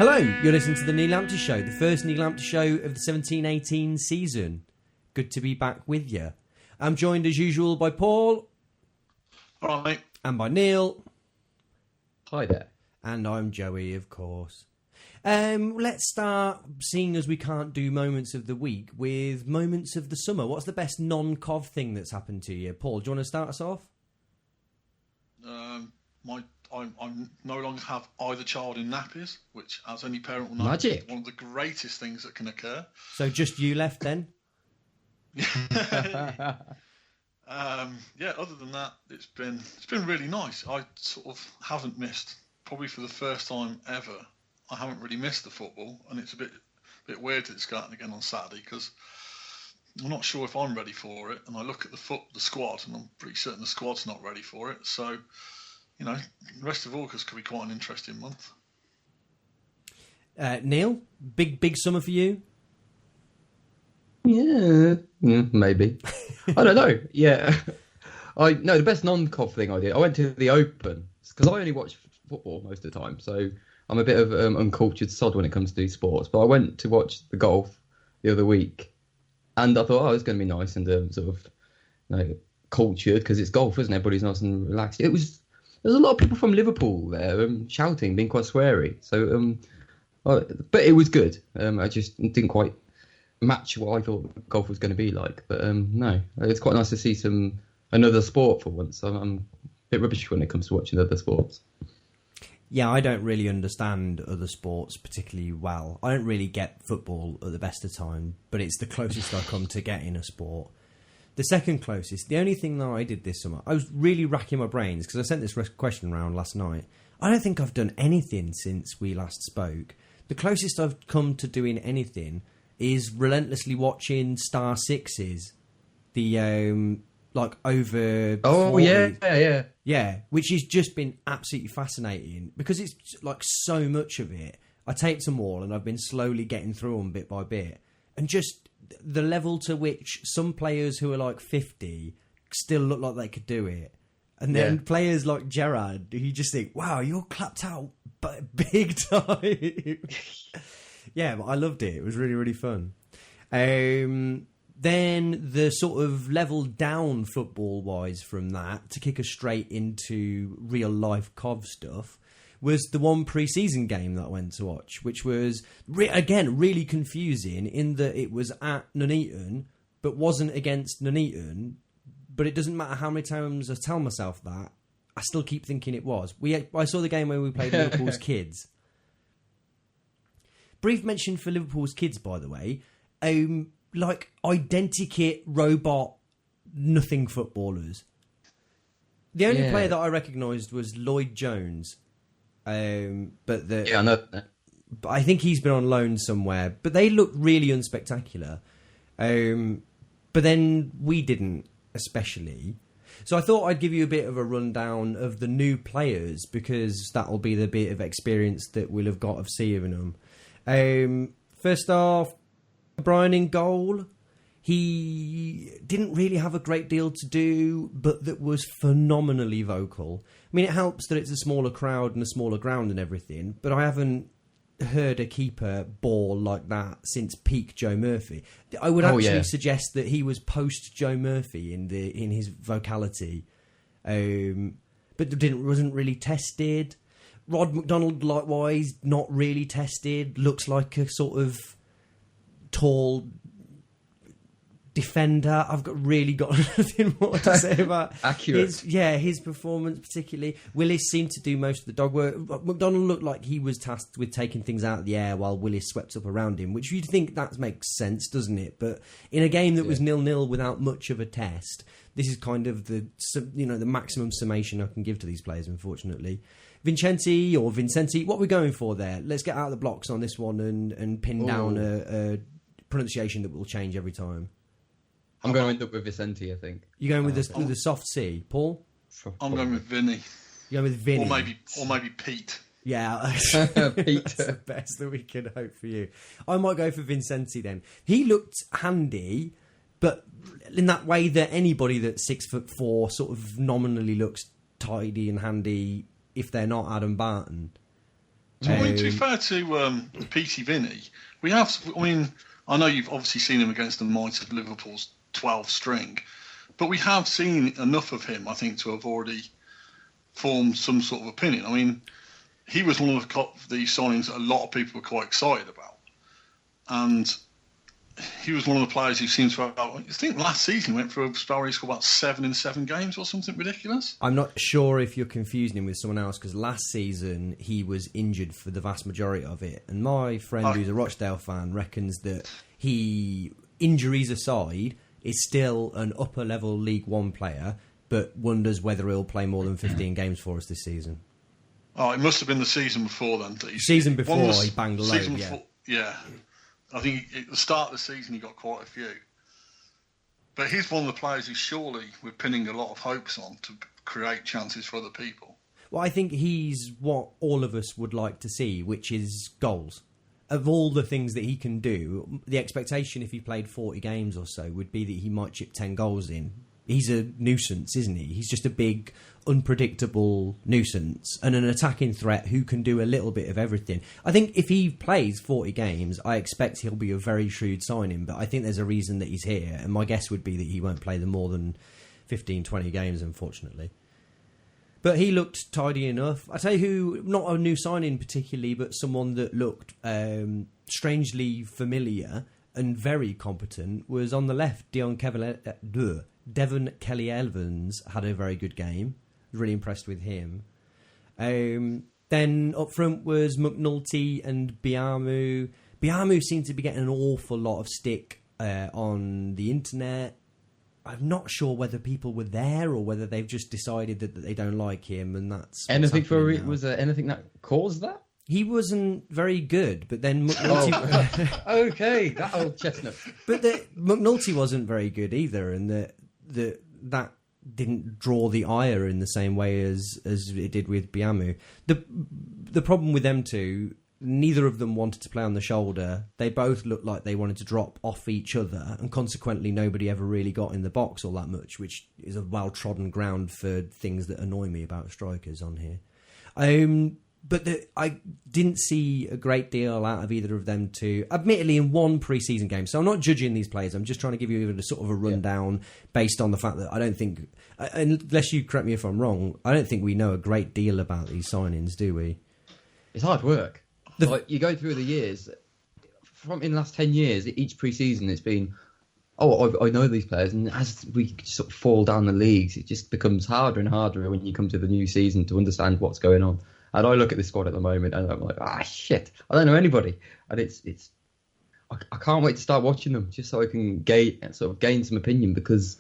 Hello, you're listening to the Neil Lamptey Show, the first Neil Lamptey Show of the 17-18 season. Good to be back with you. I'm joined as usual by Paul. All right, mate. And by Neil. Hi there. And I'm Joey, of course. Let's start, seeing as we can't do moments of the week, with moments of the summer. What's the best non-Cov thing that's happened to you? Paul, do you want to start us off? I no longer have either child in nappies, which, as any parent will know, Magic. is one of the greatest things that can occur. So just you left then? Yeah, other than that, it's been really nice. I sort of haven't missed, probably for the first time ever, I haven't really missed the football, and it's a bit weird that it's starting again on Saturday because I'm not sure if I'm ready for it. And I look at the squad, and I'm pretty certain the squad's not ready for it. So, you know, the rest of August could be quite an interesting month. Neil, big summer for you? Yeah, maybe. I don't know. Yeah, the best non-Cov thing I did. I went to the Open because I only watch football most of the time, so I'm a bit of uncultured sod when it comes to these sports. But I went to watch the golf the other week, and I thought, it's going to be nice and sort of, cultured because it's golf, isn't it? Everybody's nice and relaxed. There's a lot of people from Liverpool there shouting, being quite sweary. So, but it was good. I just didn't quite match what I thought golf was going to be like. But no, it's quite nice to see another sport for once. I'm a bit rubbish when it comes to watching other sports. Yeah, I don't really understand other sports particularly well. I don't really get football at the best of time, but it's the closest I come to getting a sport. The second closest, the only thing that I did this summer, I was really racking my brains because I sent this question around last night. I don't think I've done anything since we last spoke. The closest I've come to doing anything is relentlessly watching Star Sixes, the over. Oh 40s. Yeah, which has just been absolutely fascinating because it's like so much of it. I taped them all and I've been slowly getting through them bit by bit, and just the level to which some players who are like 50 still look like they could do it, and then players like Gerrard who you just think, wow, you're clapped out but big time. Yeah, but I loved it. It was really, really fun. Then the sort of level down football-wise from that, to kick us straight into real-life Cov stuff, was the one pre-season game that I went to watch, which was, again, really confusing in that it was at Nuneaton, but wasn't against Nuneaton. But it doesn't matter how many times I tell myself that, I still keep thinking it was. I saw the game where we played Liverpool's kids. Brief mention for Liverpool's kids, by the way. Like identikit robot nothing footballers. The only player that I recognised was Lloyd Jones. I know. But I think he's been on loan somewhere. But they looked really unspectacular. But then we didn't, especially. So I thought I'd give you a bit of a rundown of the new players because that'll be the bit of experience that we'll have got of seeing them. First off, Brian in goal. He didn't really have a great deal to do, but that was phenomenally vocal. I mean, it helps that it's a smaller crowd and a smaller ground and everything, but I haven't heard a keeper bawl like that since peak Joe Murphy. I would actually suggest that he was post Joe Murphy in his vocality, but wasn't really tested. Rod McDonald, likewise, not really tested. Looks like a sort of tall defender. I've really got nothing more to say about accurate. His performance particularly. Willis seemed to do most of the dog work. McDonald looked like he was tasked with taking things out of the air while Willis swept up around him, which you'd think that makes sense, doesn't it? But in a game that was 0-0 without much of a test, this is kind of the maximum summation I can give to these players, unfortunately. Vincenti, what are we going for there? Let's get out of the blocks on this one and pin down a pronunciation that will change every time. I'm going to end up with Vicente, I think. You're going with the soft C, Paul? I'm going with Vinny. You're going with Vinny, or maybe Pete. Yeah, Pete. That's the best that we can hope for you. I might go for Vincenti then. He looked handy, but in that way that anybody that's 6'4" sort of nominally looks tidy and handy if they're not Adam Barton. To be fair to Petey Vinny, we have. I mean, I know you've obviously seen him against the might of Liverpool's 12 string, but we have seen enough of him, I think, to have already formed some sort of opinion. I mean, he was one of the signings that a lot of people were quite excited about, and he was one of the players who seemed to have. I think last season he went for a spell where he scored about 7 in 7 games or something ridiculous. I'm not sure if you're confusing him with someone else, because last season he was injured for the vast majority of it, and my friend who's a Rochdale fan reckons that he, injuries aside, is still an upper level League One player, but wonders whether he'll play more than 15 games for us this season. Oh, it must have been the season before then. Season before he banged a load, yeah. I think at the start of the season he got quite a few. But he's one of the players who surely we're pinning a lot of hopes on to create chances for other people. Well, I think he's what all of us would like to see, which is goals. Of all the things that he can do, the expectation if he played 40 games or so would be that he might chip 10 goals in. He's a nuisance, isn't he? He's just a big, unpredictable nuisance and an attacking threat who can do a little bit of everything. I think if he plays 40 games, I expect he'll be a very shrewd signing, but I think there's a reason that he's here, and my guess would be that he won't play them more than 15, 20 games, unfortunately. But he looked tidy enough. I tell you who, not a new signing particularly, but someone that looked strangely familiar and very competent, was on the left. Devon Kelly-Evans had a very good game. Really impressed with him. Then up front was McNulty and Biamu. Biamu seemed to be getting an awful lot of stick on the internet. I'm not sure whether people were there or whether they've just decided that they don't like him, and that's anything was there anything that caused that? He wasn't very good, but then McNulty... Okay, that old chestnut. But McNulty wasn't very good either, and that didn't draw the ire in the same way as it did with Biamu. The problem with them two, neither of them wanted to play on the shoulder. They both looked like they wanted to drop off each other, and consequently nobody ever really got in the box all that much, which is a well-trodden ground for things that annoy me about strikers on here. But I didn't see a great deal out of either of them two, admittedly in one pre-season game. So I'm not judging these players. I'm just trying to give you a sort of a rundown based on the fact that I don't think, unless you correct me if I'm wrong, I don't think we know a great deal about these signings, do we? It's hard work. Like, you go through the years, in the last 10 years, each pre-season it's been, I know these players, and as we sort of fall down the leagues, it just becomes harder and harder when you come to the new season to understand what's going on. And I look at this squad at the moment and I'm like, shit, I don't know anybody. And I can't wait to start watching them just so I can gain some opinion, because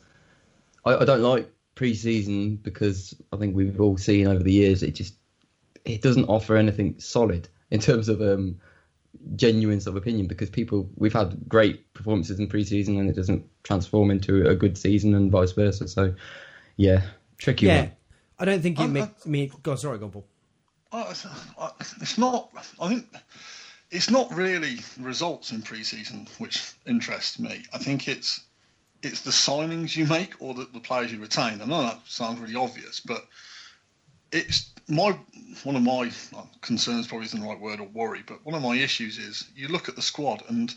I don't like pre-season, because I think we've all seen over the years it doesn't offer anything solid in terms of genuine sort of opinion, because we've had great performances in pre-season and it doesn't transform into a good season and vice versa. So, yeah, tricky one. I don't think it makes me... Go on, sorry, go on, Paul. It's not. I think it's not really results in pre-season which interest me. I think it's the signings you make or the players you retain. I know that sounds really obvious, but it's one of my concerns, probably isn't the right word, or worry, but one of my issues is you look at the squad and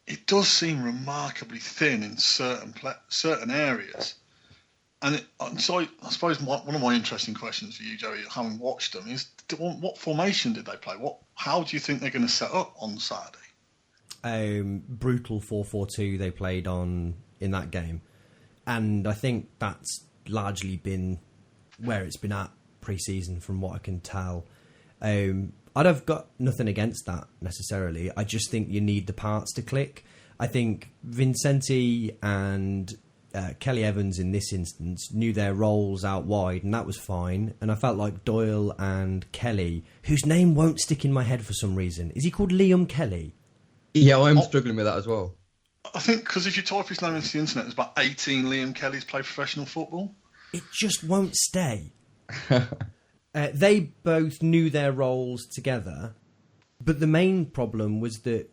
it does seem remarkably thin in certain areas. And so I suppose one of my interesting questions for you, Joey, having watched them, is what formation did they play? How do you think they're going to set up on Saturday? Brutal 4-4-2 they played on in that game. And I think that's largely been where it's been at pre-season from what I can tell. I'd have got nothing against that necessarily. I just think you need the parts to click. I think Vincenti and... Kelly Evans in this instance knew their roles out wide, and that was fine. And I felt like Doyle and Kelly, whose name won't stick in my head for some reason. Is he called Liam Kelly? Yeah, I'm struggling with that as well. I think because if you type his name into the internet, there's about 18 Liam Kellys play professional football. It just won't stay. They both knew their roles together, But the main problem was that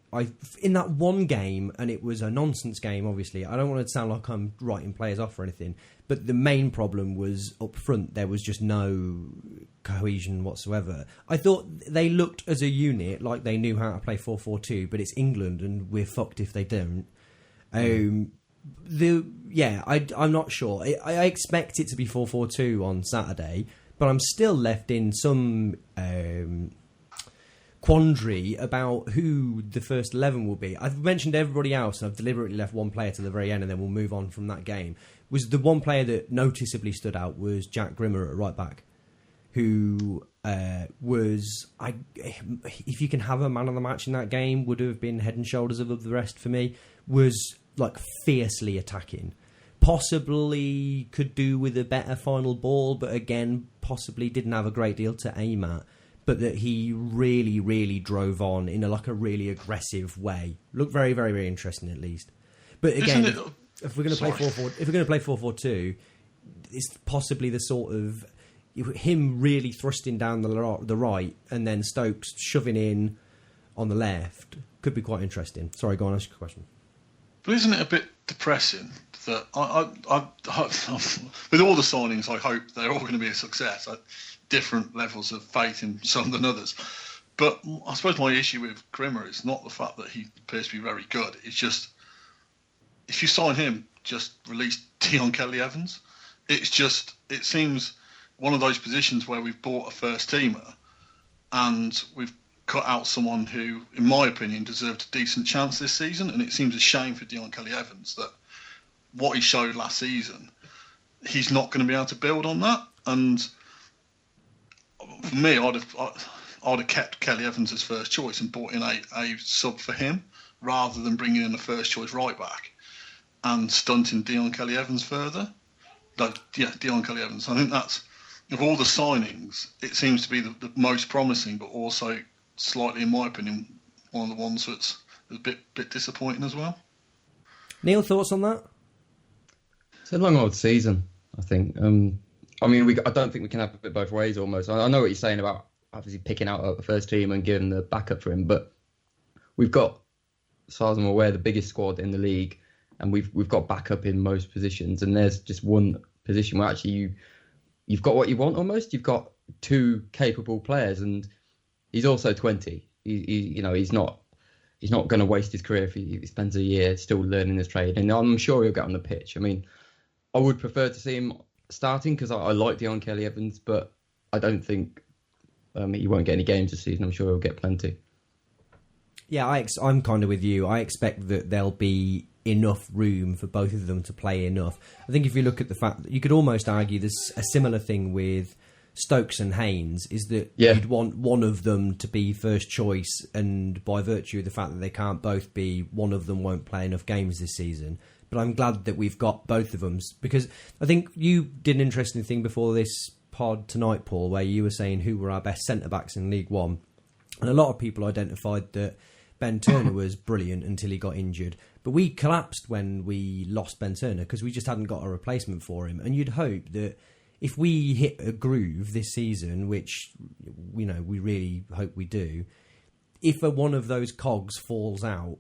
in that one game, and it was a nonsense game, obviously, I don't want to sound like I'm writing players off or anything, but the main problem was up front, there was just no cohesion whatsoever. I thought they looked as a unit like they knew how to play 4-4-2, but it's England and we're fucked if they don't. I'm not sure. I expect it to be 4-4-2 on Saturday, but I'm still left in some quandary about who the first 11 will be. I've mentioned everybody else, and I've deliberately left one player to the very end, and then we'll move on from that game. Was the one player that noticeably stood out was Jack Grimmer at right back, who was, if you can have a man of the match in that game, would have been head and shoulders above the rest for me. Was like fiercely attacking. Possibly could do with a better final ball, but again, possibly didn't have a great deal to aim at. But that he really, really drove on in a really aggressive way. Looked very, very, very interesting, at least. But again, if we're going to play 4-4-2, it's possibly the sort of him really thrusting down the right, and then Stokes shoving in on the left could be quite interesting. Sorry, go on, ask your question. But isn't it a bit depressing that with all the signings, I hope they're all going to be a success. Different levels of faith in some than others. But I suppose my issue with Grimmer is not the fact that he appears to be very good. It's just, if you sign him, just release Dion Kelly-Evans. It seems one of those positions where we've bought a first teamer and we've cut out someone who, in my opinion, deserved a decent chance this season. And it seems a shame for Dion Kelly-Evans that what he showed last season, he's not going to be able to build on that. And for me, I'd have kept Kelly-Evans as first choice and brought in a sub for him rather than bringing in a first choice right back and stunting Dion Kelly-Evans further. Dion Kelly-Evans. I think that's, of all the signings, it seems to be the most promising, but also slightly, in my opinion, one of the ones that's a bit disappointing as well. Neil, thoughts on that? It's a long old season, I think. I don't think we can have it both ways almost. I know what you're saying about obviously picking out a first team and giving the backup for him, but we've got, as far as I'm aware, the biggest squad in the league, and we've got backup in most positions, and there's just one position where actually you've got what you want almost. You've got two capable players, and he's also 20. He's not going to waste his career if he spends a year still learning his trade, and I'm sure he'll get on the pitch. I mean, I would prefer to see him starting because I like Dion Kelly-Evans, but I don't think he won't get any games this season. I'm sure he'll get plenty. Yeah, I'm kind of with you. I expect that there'll be enough room for both of them to play enough. I think if you look at the fact that you could almost argue there's a similar thing with Stokes and Haynes, is that you'd want one of them to be first choice, and by virtue of the fact that they can't both be, one of them won't play enough games this season. But I'm glad that we've got both of them, because I think you did an interesting thing before this pod tonight, Paul, where you were saying who were our best centre-backs in League One. And a lot of people identified that Ben Turner was brilliant until he got injured. But we collapsed when we lost Ben Turner because we just hadn't got a replacement for him. And you'd hope that if we hit a groove this season, which we really hope we do, if one of those cogs falls out,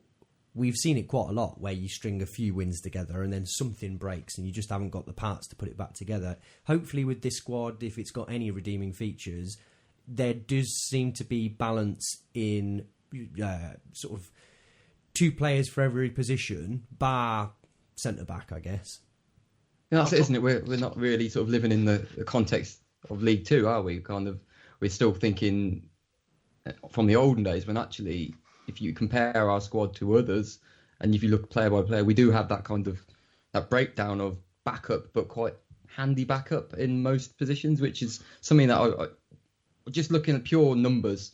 we've seen it quite a lot where you string a few wins together and then something breaks and you just haven't got the parts to put it back together. Hopefully with this squad, if it's got any redeeming features, there does seem to be balance in sort of two players for every position, bar centre-back, I guess. Yeah, that's it, isn't it? We're not really sort of living in the context of League Two, are we? We're still thinking from the olden days when actually, if you compare our squad to others, and if you look player by player, we do have that kind of that breakdown of backup, but quite handy backup in most positions, which is something that I just looking at pure numbers,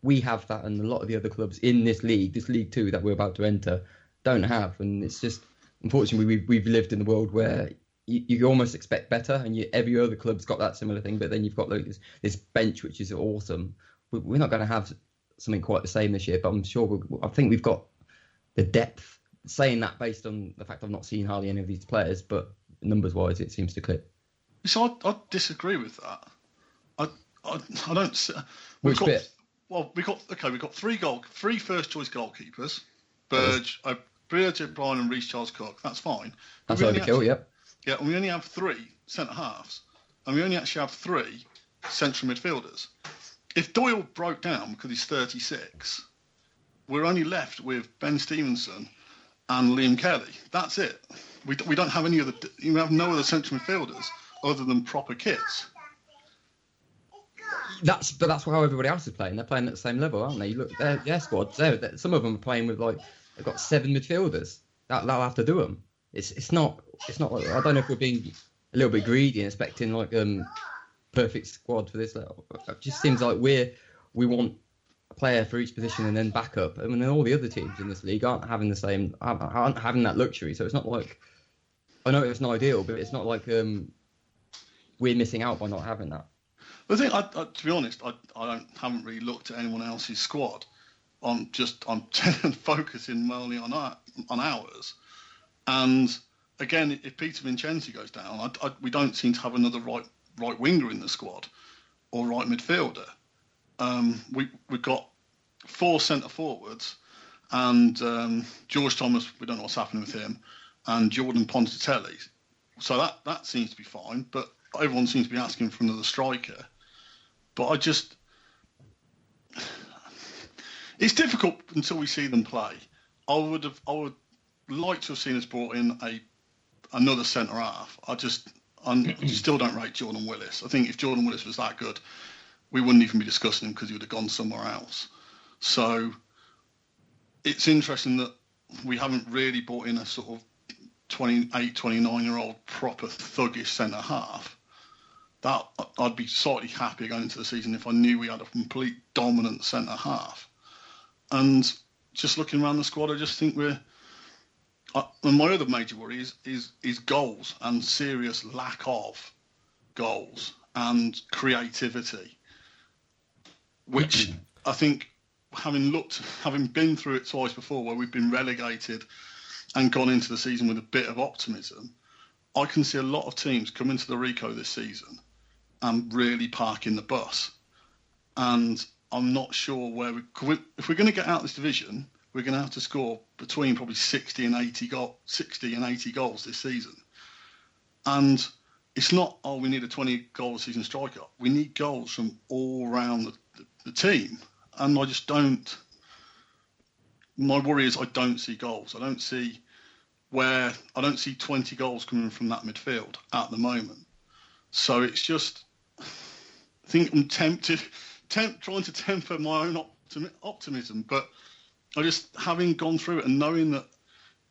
we have that, and a lot of the other clubs in this League Two that we're about to enter, don't have. And it's just, unfortunately, we've lived in a world where you almost expect better, and every other club's got that similar thing, but then you've got this bench, which is awesome. We're not going to have something quite the same this year, but I'm sure I think we've got the depth. Saying that based on the fact I've not seen hardly any of these players, but numbers-wise, it seems to click. So I disagree with that. I don't. Which bit? Well, we got three first choice goalkeepers, Burge, O'Brien, and Reece Charles Cook. That's fine. That's overkill. Yep. Yeah, and we only have 3 centre halves, and we only actually have 3 central midfielders. If Doyle broke down because he's 36, we're only left with Ben Stevenson and Liam Kelly. That's it. We don't have any other. We have no other central midfielders other than proper kits. That's how everybody else is playing. They're playing at the same level, aren't they? You look, their squads. Some of them are playing with they've got 7 midfielders. That'll have to do them. It's not like, I don't know if we're being a little bit greedy and expecting perfect squad for this level. It just seems like we want a player for each position and then backup. I mean, all the other teams in this league aren't having that luxury. So it's not like, I know it's not ideal, but it's not like we're missing out by not having that. The thing, to be honest, I haven't really looked at anyone else's squad. I'm focusing mainly on ours. And again, if Peter Vincenzi goes down, we don't seem to have another right winger in the squad or right midfielder. We've got 4 centre forwards, and George Thomas, we don't know what's happening with him, and Jordan Pontatelli. So that seems to be fine, but everyone seems to be asking for another striker. But it's difficult until we see them play. I would like to have seen us brought in another centre half. I still don't rate Jordan Willis. I think if Jordan Willis was that good, we wouldn't even be discussing him because he would have gone somewhere else. So it's interesting that we haven't really brought in a sort of 28, 29-year-old proper thuggish centre half. That I'd be slightly happier going into the season if I knew we had a complete dominant centre half. And just looking around the squad, I just think and my other major worry is goals and serious lack of goals and creativity, which I think, having been through it twice before where we've been relegated and gone into the season with a bit of optimism, I can see a lot of teams come into the Rico this season and really parking the bus. And I'm not sure if we're going to get out of this division, we're going to have to score between probably 60 and 80 goals this season. And it's not, we need a 20-goal season striker. We need goals from all around the team. And I just don't. My worry is I don't see goals. I don't see 20 goals coming from that midfield at the moment. So it's just, I think I'm trying to temper my own optimism, but I just, having gone through it and knowing that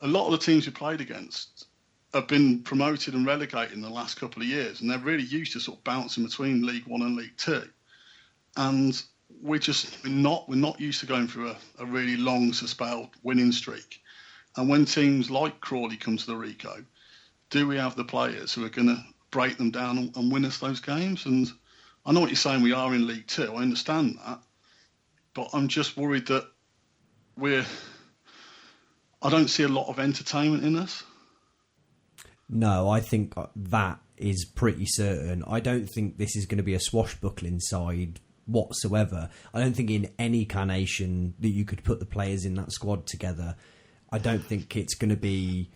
a lot of the teams we played against have been promoted and relegated in the last couple of years, and they're really used to sort of bouncing between League One and League Two, and we're not used to going through a really long spelled winning streak. And when teams like Crawley come to the Rico, do we have the players who are going to break them down and win us those games? And I know what you're saying, we are in League Two, I understand that, but I'm just worried that I don't see a lot of entertainment in us. No, I think that is pretty certain. I don't think this is going to be a swashbuckling side whatsoever. I don't think in any carnation that you could put the players in that squad together, I don't think it's going to be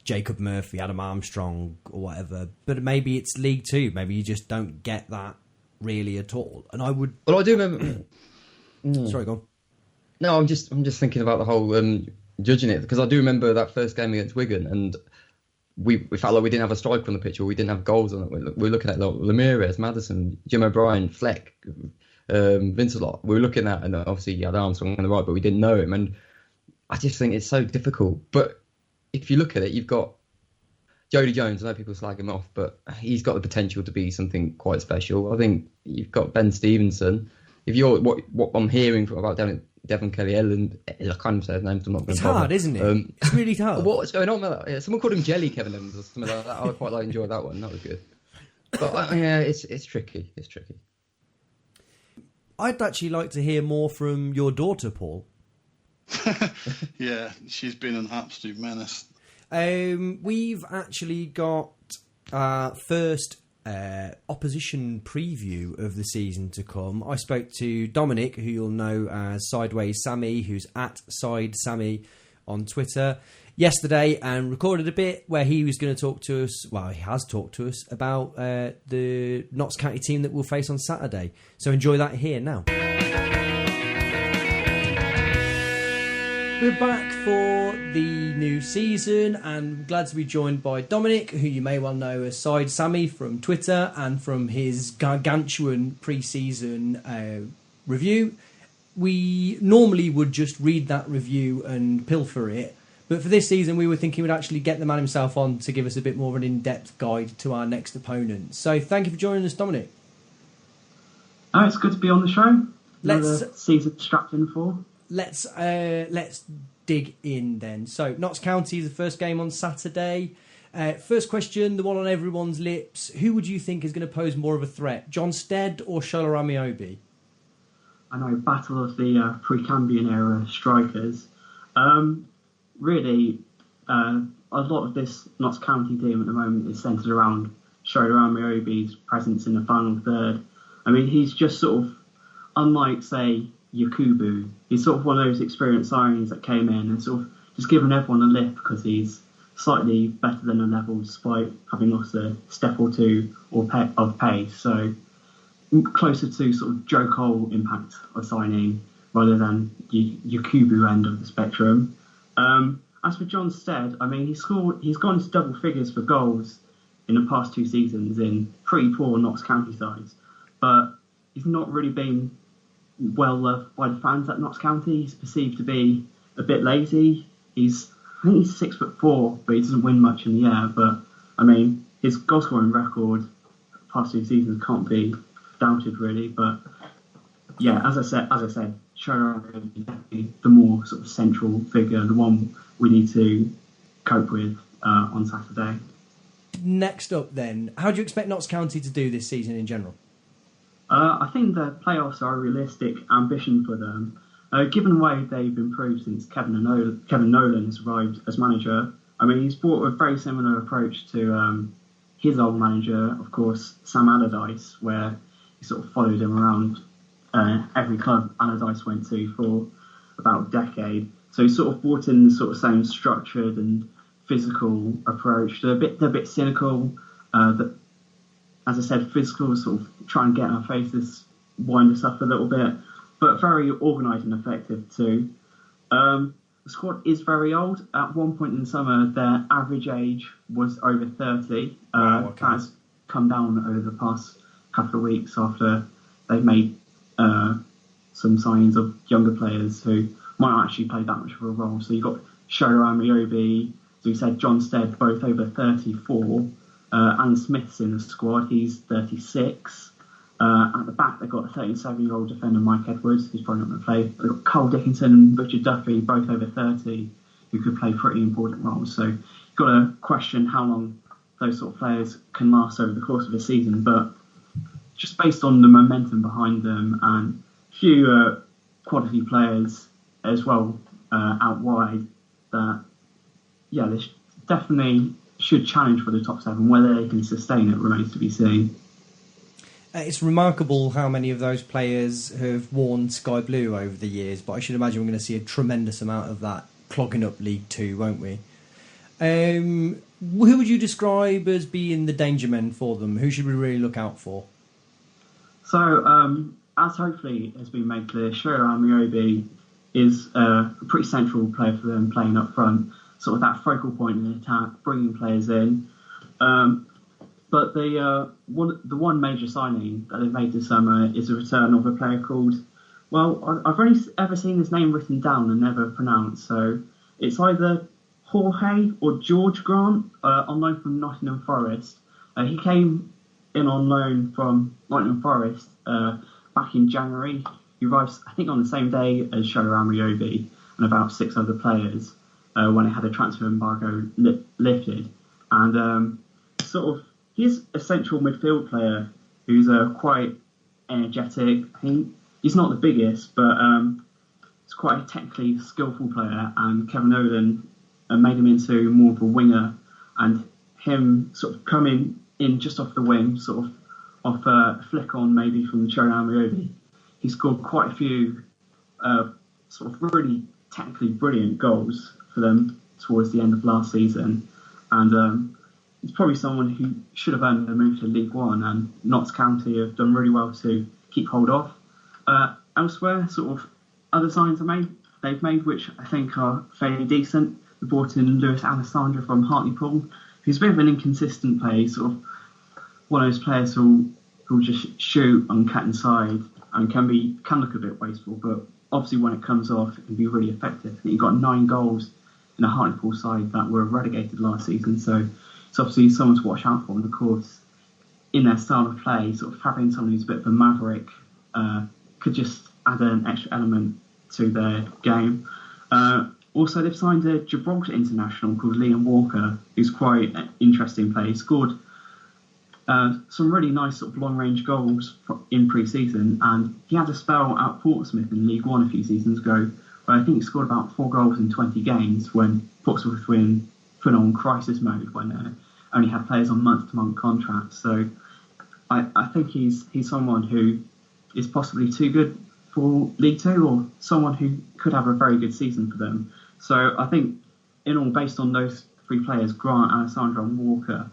Jacob Murphy, Adam Armstrong or whatever. But maybe it's League Two. Maybe you just don't get that really at all. And I would... Well, I do remember... Sorry, go on. No, I'm just thinking about the whole judging it, because I do remember that first game against Wigan, and we felt like we didn't have a striker on the pitch, or we didn't have goals on it. We were looking at Ramirez, Maddison, Jim O'Brien, Fleck, Vincelot. We were looking at, and obviously you had Armstrong on the right, but we didn't know him. And I just think it's so difficult. But if you look at it, you've got Jody Jones. I know people slag him off, but he's got the potential to be something quite special. I think you've got Ben Stevenson. If you're what I'm hearing about Devon Kelly-Elland, I can't say his name, so I'm not going to bother. It's hard, isn't it? It's really hard. What's going on with that? Yeah, someone called him Jelly Kevin Evans or something like that. I quite enjoyed that one. That was good. But yeah, it's tricky. It's tricky. I'd actually like to hear more from your daughter, Paul. Yeah, she's been an absolute menace. We've actually got first opposition preview of the season to come. I spoke to Dominic, who you'll know as Sideways Sammy, who's at Side Sammy on Twitter, yesterday, and recorded a bit where he was going to talk to us, well, he has talked to us about the Notts County team that we'll face on Saturday. So enjoy that here now. We're back for the new season, and glad to be joined by Dominic, who you may well know as Side Sammy from Twitter and from his gargantuan pre-season review. We normally would just read that review and pilfer it, but for this season we were thinking we'd actually get the man himself on to give us a bit more of an in-depth guide to our next opponent. So thank you for joining us, Dominic. Oh, it's good to be on the show. Another season strapped in for. Let's dig in then. So, Notts County, the first game on Saturday. First question, the one on everyone's lips. Who would you think is going to pose more of a threat, John Stead or Shola Amiobi? I know, battle of the pre-Cambian era strikers. Really, a lot of this Notts County team at the moment is centred around Shola Amiobi's presence in the final third. I mean, he's just sort of, unlike, say, Yakubu, he's sort of one of those experienced signings that came in and sort of just given everyone a lift because he's slightly better than a level despite having lost a step or two of pace. So closer to sort of Joe Cole impact of signing rather than Yakubu end of the spectrum. As for John Stead, I mean, he's gone to double figures for goals in the past two seasons in pretty poor Notts County sides, but he's not really been well loved by the fans at Notts County. He's perceived to be a bit lazy. I think he's 6'4", but he doesn't win much in the air. But I mean, his goal scoring record past two seasons can't be doubted really. But yeah, as I said, Shola is definitely the more sort of central figure, the one we need to cope with on Saturday. Next up, then, how do you expect Notts County to do this season in general? I think the playoffs are a realistic ambition for them. Given the way they've improved since Kevin Nolan has arrived as manager, I mean, he's brought a very similar approach to his old manager, of course, Sam Allardyce, where he sort of followed him around every club Allardyce went to for about a decade. So he sort of brought in the sort of same structured and physical approach. They're a bit cynical. As I said, physical, sort of try and get in our faces, wind us up a little bit, but very organised and effective too. The squad is very old. At one point in the summer, their average age was over 30. Wow, okay. That's come down over the past couple of weeks after they've made some signings of younger players who might not actually play that much of a role. So you've got Shola Amiobi, as we said, John Stead, both over 34. Alan Smith's in the squad, he's 36. At the back, they've got a 37-year-old defender, Mike Edwards, who's probably not going to play. They've got Cole Dickinson and Richard Duffy, both over 30, who could play pretty important roles. So you've got to question how long those sort of players can last over the course of a season. But just based on the momentum behind them and a few quality players as well out wide, that, yeah, they definitely should challenge for the top seven. Whether they can sustain it remains to be seen. It's remarkable how many of those players have worn sky blue over the years, but I should imagine we're going to see a tremendous amount of that clogging up League Two, won't we? Who would you describe as being the danger men for them? Who should we really look out for? So, as hopefully has been made clear, Shola Amiobi is a pretty central player for them, playing up front, sort of that focal point in the attack, bringing players in. But the one major signing that they've made this summer is the return of a player called, well, I've only ever seen his name written down and never pronounced, so it's either Jorge or George Grant, on loan from Nottingham Forest. He came in on loan from Nottingham Forest back in January. He arrives, I think, on the same day as Shola Amiobi and about 6 other players when it had a transfer embargo lifted. And sort of, he's a central midfield player who's quite energetic. He's not the biggest, but he's quite a technically skillful player. And Kevin Nolan made him into more of a winger. And him sort of coming in just off the wing, sort of off a flick on maybe from Sheridan Riobi. He scored quite a few sort of really technically brilliant goals for them towards the end of last season, and he's probably someone who should have earned a move to League One, and Notts County have done really well to keep hold of. Elsewhere, sort of other signs they've made, which I think are fairly decent. They brought in Lewis Alessandra from Hartlepool, who's a bit of an inconsistent player, sort of one of those players who'll just shoot and cut inside and can look a bit wasteful, but obviously when it comes off, it can be really effective. I think he got 9 goals in a Hartlepool side that were relegated last season, so it's obviously someone to watch out for. And of course, in their style of play, sort of having someone who's a bit of a maverick could just add an extra element to their game. Also, they've signed a Gibraltar international called Liam Walker, who's quite an interesting player. He scored some really nice sort of long-range goals in pre-season, and he had a spell at Portsmouth in League One a few seasons ago, where I think he scored about 4 goals in 20 games when Portsmouth were in full-on crisis mode, when they only had players on month-to-month contracts. So I think he's someone who is possibly too good for League Two, or someone who could have a very good season for them. So I think, in all, based on those 3 players, Grant, Alessandro and Walker,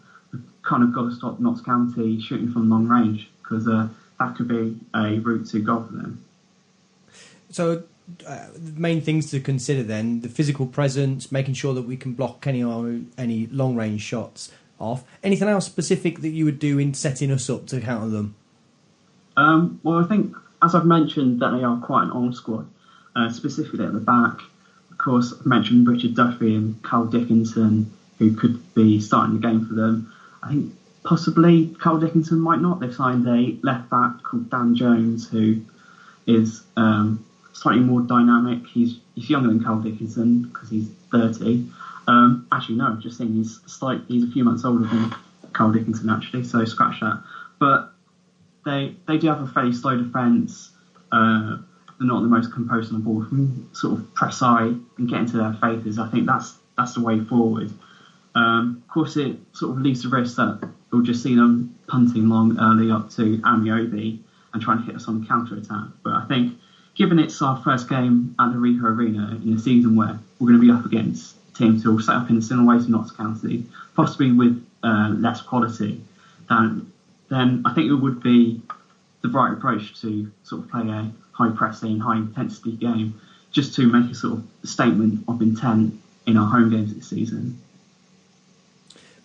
kind of got to stop Notts County shooting from long range, because that could be a route to goal for them. So the main things to consider then: the physical presence, making sure that we can block any long range shots off. Anything else specific that you would do in setting us up to counter them? Well, I think, as I've mentioned, that they are quite an old squad, specifically at the back. Of course, I've mentioned Richard Duffy and Carl Dickinson, who could be starting the game for them. I think possibly Carl Dickinson might not. They've signed a left back called Dan Jones, who is slightly more dynamic. He's younger than Carl Dickinson because he's 30. Actually, no, I've just seen he's a few months older than Carl Dickinson, actually, so scratch that. But they do have a fairly slow defence. They're not the most composed on the ball. If we sort of press high and get into their faces, I think that's the way forward. Of course, it sort of leaves the risk that we'll just see them punting long early up to Amiobi and trying to hit us on the counter-attack. But I think, given it's our first game at the Ricoh Arena in a season where we're going to be up against teams who will set up in similar ways to Notts County, possibly with less quality, then I think it would be the right approach to sort of play a high-pressing, high-intensity game, just to make a sort of statement of intent in our home games this season.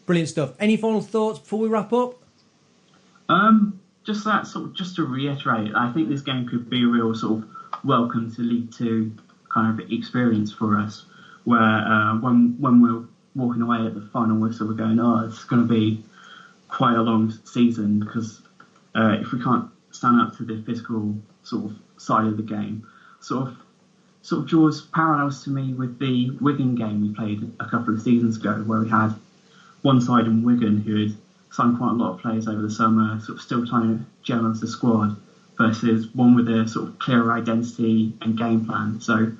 Brilliant stuff. Any final thoughts before we wrap up? Just to reiterate, I think this game could be a real sort of welcome to League Two kind of experience for us, where when we're walking away at the final whistle, we're going, it's going to be quite a long season, because if we can't stand up to the physical sort of side of the game, sort of draws parallels to me with the Wigan game we played a couple of seasons ago, where we had one side in Wigan who had signed quite a lot of players over the summer, sort of still trying to gel as a squad, versus one with a sort of clearer identity and game plan. So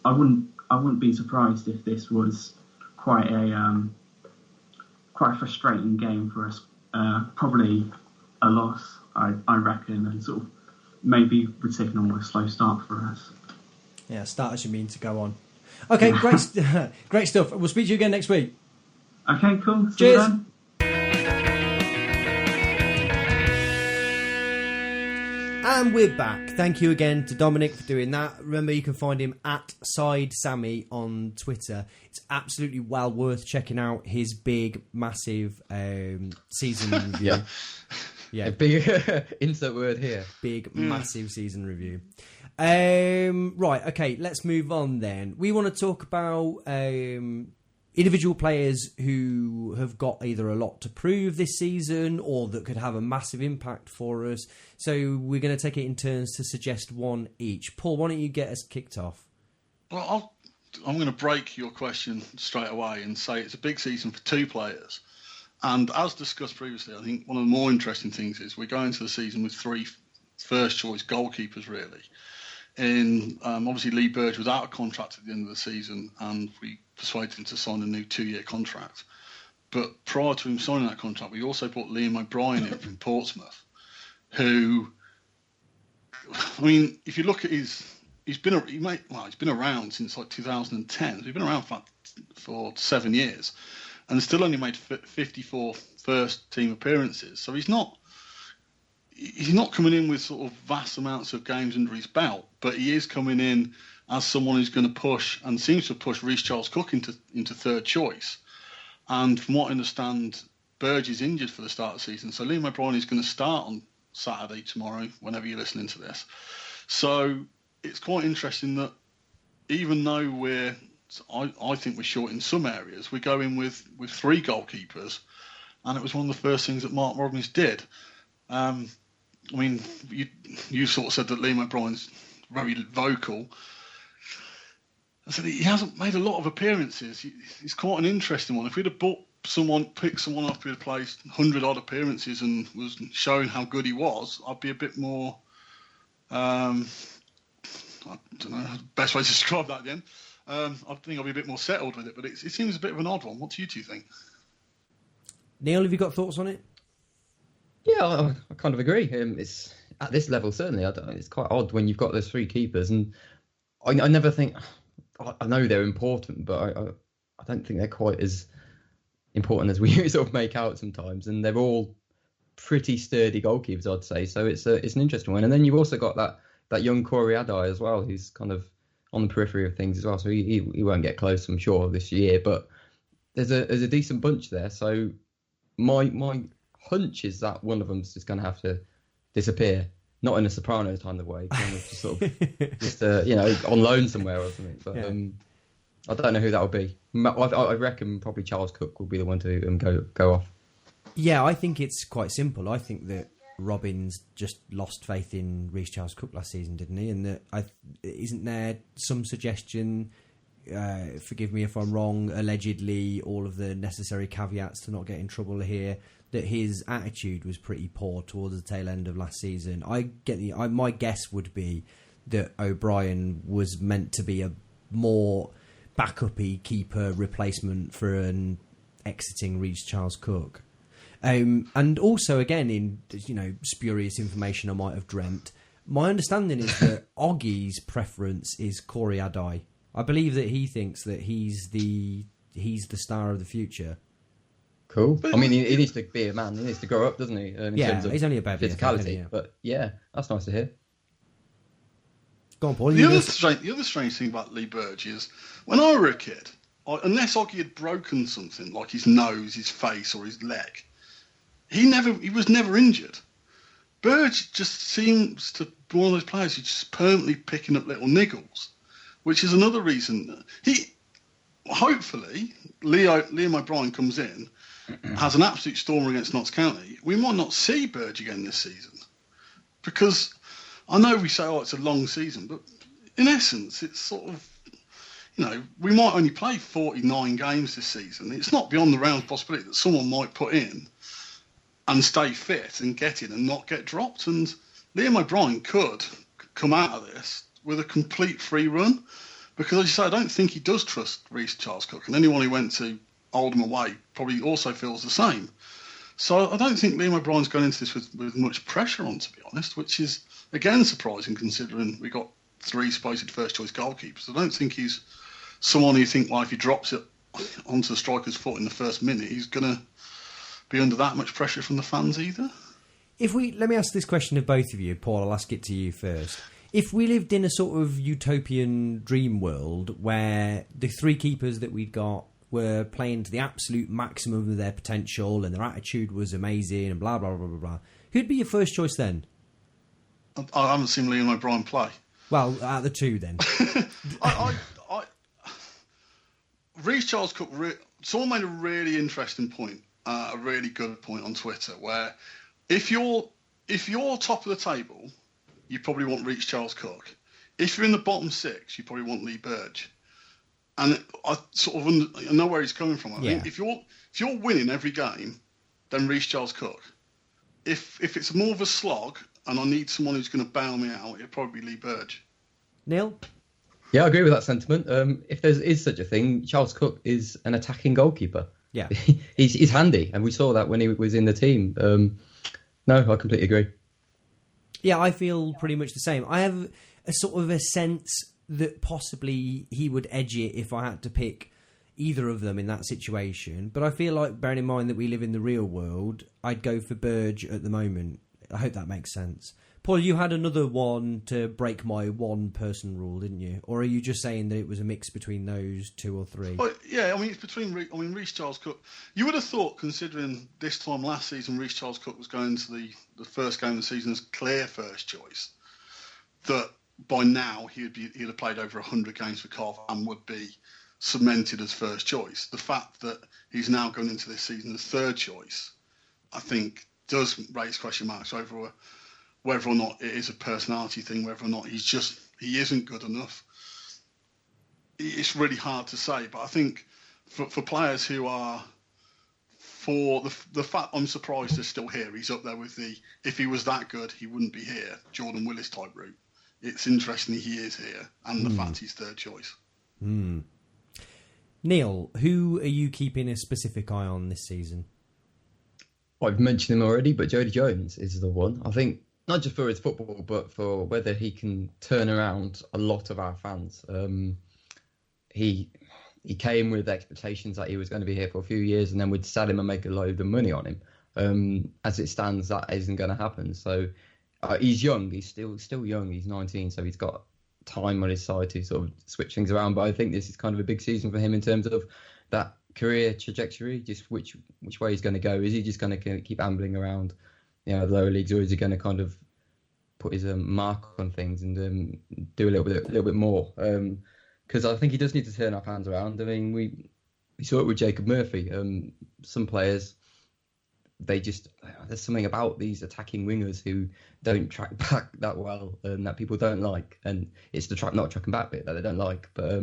I wouldn't be surprised if this was quite a frustrating game for us. Probably a loss, I reckon, and sort of maybe would signal a slow start for us. Yeah, start as you mean to go on. Okay, great, great stuff. We'll speak to you again next week. Okay, cool. See Cheers. you then. And we're back. Thank you again to Dominic for doing that. Remember, you can find him at SideSammy on Twitter. It's absolutely well worth checking out his big, massive season review. Yeah. A big insert word here. Big, massive season review. Right, okay, let's move on then. We want to talk about individual players who have got either a lot to prove this season or that could have a massive impact for us. So we're going to take it in turns to suggest one each. Paul, why don't you get us kicked off? Well, I'm going to break your question straight away and say it's a big season for 2 players. And as discussed previously, I think one of the more interesting things is we're going into the season with 3 first-choice goalkeepers, really. Obviously, Lee Burge was out of contract at the end of the season, and we persuaded him to sign a new 2-year contract. But prior to him signing that contract, we also brought Liam O'Brien in from Portsmouth, who, I mean, if you look at he's been around since like 2010. So he's been around for 7 years, and still only made 54 first team appearances. So he's not coming in with sort of vast amounts of games under his belt, but he is coming in as someone who's going to push, and seems to push Reece Charles-Cook into third choice. And from what I understand, Burge is injured for the start of the season. So Liam O'Brien is going to start on Saturday, tomorrow, whenever you're listening to this. So it's quite interesting that even though I think we're short in some areas, we're going with 3 goalkeepers. And it was one of the first things that Mark Robbins did. I mean, you sort of said that Liam O'Brien's very vocal. I said he hasn't made a lot of appearances. He's quite an interesting one. If we'd have picked someone up who had played 100-odd appearances and was showing how good he was, I'd be a bit more... I don't know the best way to describe that again. I think I'll be a bit more settled with it, but it seems a bit of an odd one. What do you two think? Neil, have you got thoughts on it? Yeah, I kind of agree. It's at this level, certainly. It's quite odd when you've got those 3 keepers, and I never think... I know they're important, but I don't think they're quite as important as we sort of make out sometimes. And they're all pretty sturdy goalkeepers, I'd say. So it's an interesting one. And then you've also got that young Corey Adai as well, who's kind of on the periphery of things as well. So he won't get close, I'm sure, this year. But there's a decent bunch there. So my hunch is that one of them's just going to have to disappear. Not in a Sopranos kind of way, kind of just sort of, on loan somewhere or something. But I don't know who that will be. I reckon probably Charles Cook will be the one to go off. Yeah, I think it's quite simple. I think that Robbins just lost faith in Reece Charles-Cook last season, didn't he? And that isn't there some suggestion, forgive me if I'm wrong, allegedly all of the necessary caveats to not get in trouble here, that his attitude was pretty poor towards the tail end of last season. My guess would be that O'Brien was meant to be a more backup-y keeper replacement for an exiting Reece Charles-Cook. And also, again, in spurious information I might have dreamt, my understanding is that Oggie's preference is Corey Adai. I believe that he thinks that he's the star of the future. Cool. I mean, he needs to be a man. He needs to grow up, doesn't he? In terms of he's only a baby. Physicality. But yeah, that's nice to hear. Go on, Paul. The other strange thing about Lee Burge is, when I were a kid, unless Oggie had broken something like his nose, his face, or his leg, he was never injured. Burge just seems to be one of those players who's just permanently picking up little niggles, which is another reason hopefully Liam O'Brien comes in, has an absolute stormer against Notts County. We might not see Burge again this season, because I know we say, it's a long season, but in essence, it's sort of, we might only play 49 games this season. It's not beyond the realm of possibility that someone might put in and stay fit and get in and not get dropped. And Liam O'Brien could come out of this with a complete free run, because, as you say, I don't think he does trust Reece Charles-Cook, and anyone who went to Oldham away probably also feels the same. So I don't think Liam O'Brien's going into this with much pressure on, to be honest, which is, again, surprising considering we got 3 supposed first-choice goalkeepers. I don't think he's someone who think, if he drops it onto the striker's foot in the first minute, he's going to be under that much pressure from the fans either. Let me ask this question of both of you. Paul, I'll ask it to you first. If we lived in a sort of utopian dream world where the 3 keepers that we'd got were playing to the absolute maximum of their potential and their attitude was amazing and blah, blah, blah, blah, blah, who'd be your first choice then? I haven't seen Liam O'Brien play. Well, out of the 2 then. Reece Charles-Cook, someone made a really interesting point, a really good point on Twitter, where if you're top of the table, you probably want Reece Charles-Cook. If you're in the bottom 6, you probably want Lee Burge. And I know where he's coming from. I think if you're winning every game, then Reece Charles-Cook. If it's more of a slog and I need someone who's going to bail me out, it'll probably be Lee Burge. Neil? Yeah, I agree with that sentiment. If there is such a thing, Charles Cook is an attacking goalkeeper. Yeah. he's handy, and we saw that when he was in the team. No, I completely agree. Yeah, I feel pretty much the same. I have a sort of a sense that possibly he would edge it if I had to pick either of them in that situation. But I feel like, bearing in mind that we live in the real world, I'd go for Burge at the moment. I hope that makes sense. Paul, you had another one to break my one-person rule, didn't you? Or are you just saying that it was a mix between those two or three? Well, yeah, I mean, it's between. Reece Charles Cook. You would have thought, considering this time last season, Reece Charles Cook was going to the first game of the season as clear first choice, that by now he'd have played over 100 games for Cov and would be cemented as first choice. The fact that he's now going into this season as third choice, I think, does raise question marks over whether or not it is a personality thing, whether or not he isn't good enough. It's really hard to say, but I think for players who are, for the fact, I'm surprised they're still here. He's up there with if he was that good, he wouldn't be here, Jordan Willis type route. It's interesting he is here, and the fact he's third choice. Neil, who are you keeping a specific eye on this season? I've mentioned him already, but Jody Jones is the one. I think not just for his football, but for whether he can turn around a lot of our fans. He came with expectations that he was going to be here for a few years, and then we'd sell him and make a load of money on him. As it stands, that isn't going to happen. So he's young. He's still young. He's 19, so he's got time on his side to sort of switch things around. But I think this is kind of a big season for him in terms of that career trajectory, just which way he's going to go. Is he just going to keep ambling around, the lower leagues, or is he going to kind of put his mark on things and do a little bit more? Because I think he does need to turn our fans around. I mean, we saw it with Jacob Murphy. Some players, there's something about these attacking wingers who don't track back that well, that people don't like, and it's the not tracking back bit that they don't like. But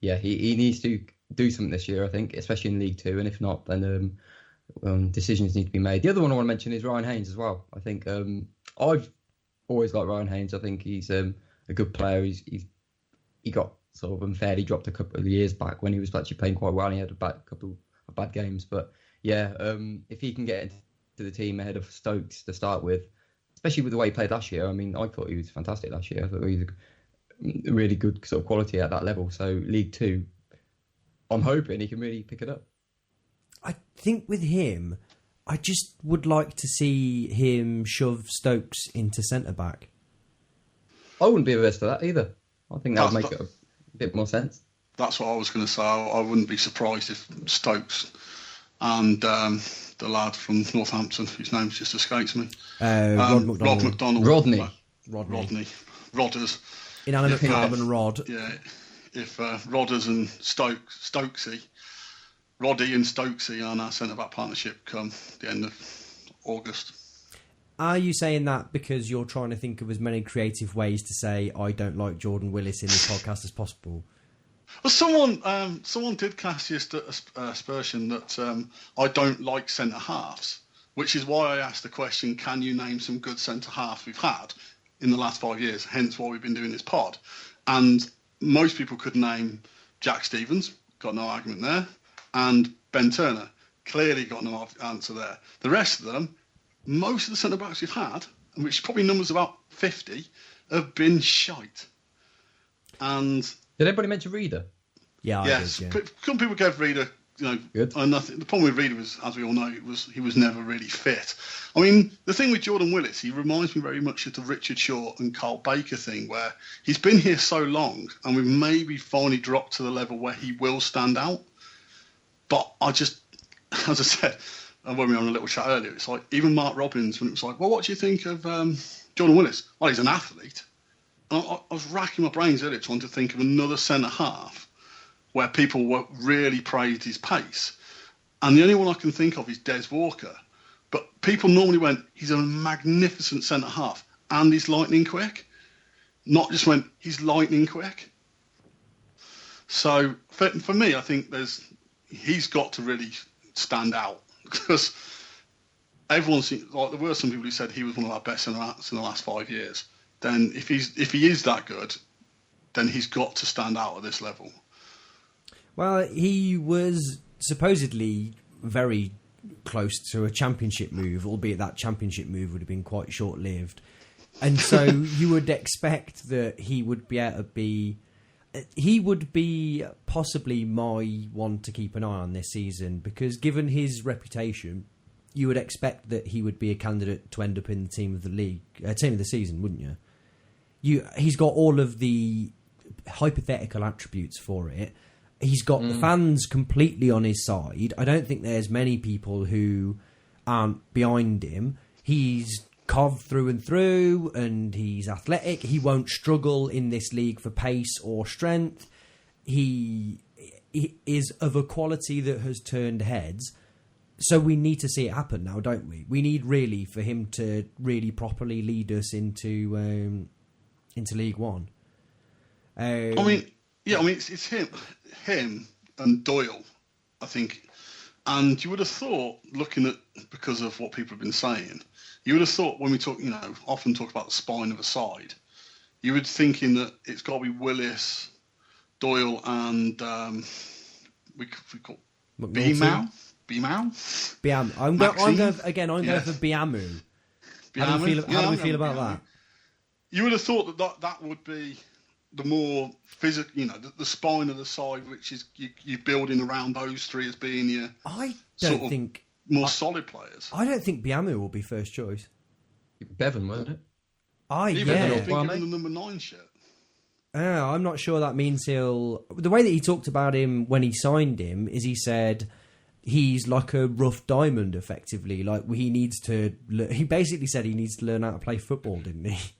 he needs to do something this year, I think, especially in League Two, and if not, then decisions need to be made. The other one I want to mention is Ryan Haynes as well. I think I've always liked Ryan Haynes. I think he's a good player. He got sort of unfairly dropped a couple of years back when he was actually playing quite well, and he had a couple of bad games. But if he can get into the team ahead of Stokes to start with, especially with the way he played last year, I mean, I thought he was fantastic last year. I thought he was a really good sort of quality at that level. So League Two, I'm hoping he can really pick it up. I think with him, I just would like to see him shove Stokes into centre-back. I wouldn't be averse to that either. I think that would make it a bit more sense. That's what I was going to say. I wouldn't be surprised if Stokes and the lad from Northampton, whose name just escapes me, Rod McDonald. Rodney. Rodders. Inanimate carbon rod. Yeah, if Rodders and Stokesy, Roddy and Stokesy are our centre-back partnership come the end of August. Are you saying that because you're trying to think of as many creative ways to say I don't like Jordan Willis in this podcast as possible? Well, someone did cast the aspersion that I don't like centre-halves, which is why I asked the question, can you name some good centre-halves we've had in the last 5 years, hence why we've been doing this pod. And most people could name Jack Stevens, got no argument there, and Ben Turner, clearly got no answer there. The rest of them, most of the centre-backs we've had, which probably numbers about 50, have been shite. And did anybody mention Reader? Yeah, yes, I did, yeah. Some people gave Reader, good. Nothing. The problem with Reader was, as we all know, he was never really fit. I mean, the thing with Jordan Willis, he reminds me very much of the Richard Shaw and Carl Baker thing, where he's been here so long, and we've maybe finally dropped to the level where he will stand out. But I just, as I said, when we were on a little chat earlier, it's like, even Mark Robbins, when it was like, well, what do you think of Jordan Willis? Well, he's an athlete. And I was racking my brains earlier trying to think of another centre-half where people were really praised his pace. And the only one I can think of is Des Walker. But people normally went, he's a magnificent centre-half and he's lightning quick. Not just went, he's lightning quick. So for me, I think he's got to really stand out, because everyone seems, like, there were some people who said he was one of our best centre-backs in the last 5 years. Then if he is that good, then he's got to stand out at this level. Well, he was supposedly very close to a championship move, albeit that championship move would have been quite short-lived. And so you would expect that he would be able to be... He would be possibly my one to keep an eye on this season, because given his reputation, you would expect that he would be a candidate to end up in the team of the season, wouldn't you? He's got all of the hypothetical attributes for it. He's got the fans completely on his side. I don't think there's many people who aren't behind him. He's Cov through and through, and he's athletic. He won't struggle in this league for pace or strength. He is of a quality that has turned heads. So we need to see it happen now, don't we? We need really for him to really properly lead us into League One. It's him and Doyle, I think. And you would have thought, looking at, because of what people have been saying, you would have thought when we talk, often talk about the spine of a side, you would thinking that it's got to be Willis, Doyle, and we call Beamau. I'm going for Biamu. How do we feel about that? You would have thought that would be the more physical, the spine of the side, which is you building around those three as being your more solid players. I don't think Biamu will be first choice. Bevan, won't it? Give him the number 9 shirt. I'm not sure that means he'll... The way that he talked about him when he signed him is he said he's like a rough diamond, effectively. Like he needs to... He basically said he needs to learn how to play football, didn't he?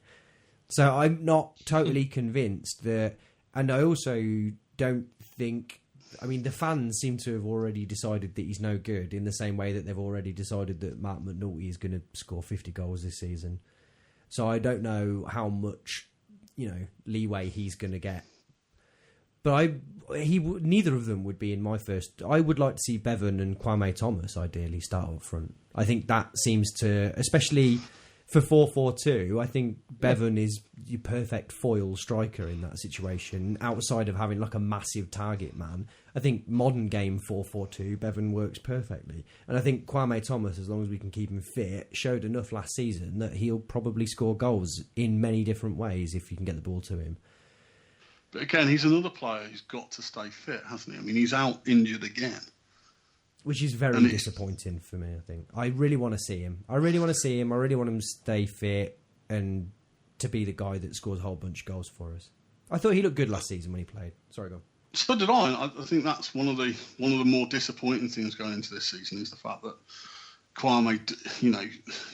So I'm not totally convinced that... And I also don't think... I mean, the fans seem to have already decided that he's no good, in the same way that they've already decided that Matt McNulty is going to score 50 goals this season. So I don't know how much, leeway he's going to get. But neither of them would be in my first... I would like to see Bevan and Kwame Thomas ideally start up front. I think that seems to... Especially for 4-4-2, I think Bevan is your perfect foil striker in that situation, outside of having like a massive target man. I think modern game 4-4-2, Bevan works perfectly. And I think Kwame Thomas, as long as we can keep him fit, showed enough last season that he'll probably score goals in many different ways if you can get the ball to him. But again, he's another player who's got to stay fit, hasn't he? I mean, he's out injured again. Which is very disappointing for me, I think. I really want to see him. I really want him to stay fit and to be the guy that scores a whole bunch of goals for us. I thought he looked good last season when he played. Sorry, go on. So did I. I think that's one of the more disappointing things going into this season is the fact that Kwame,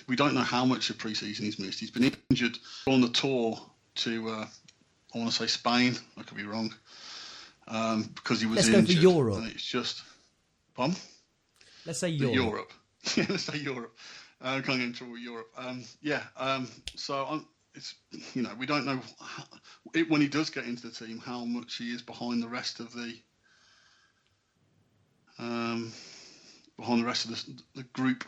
we don't know how much of pre-season he's missed. He's been injured on the tour to, I want to say Spain. I could be wrong. Because he was injured. Let's go for Europe. And it's just... Pardon? Let's say Europe. Yeah, let's say Europe. Can't get in trouble with Europe. It's we don't know when he does get into the team how much he is behind the rest of the group.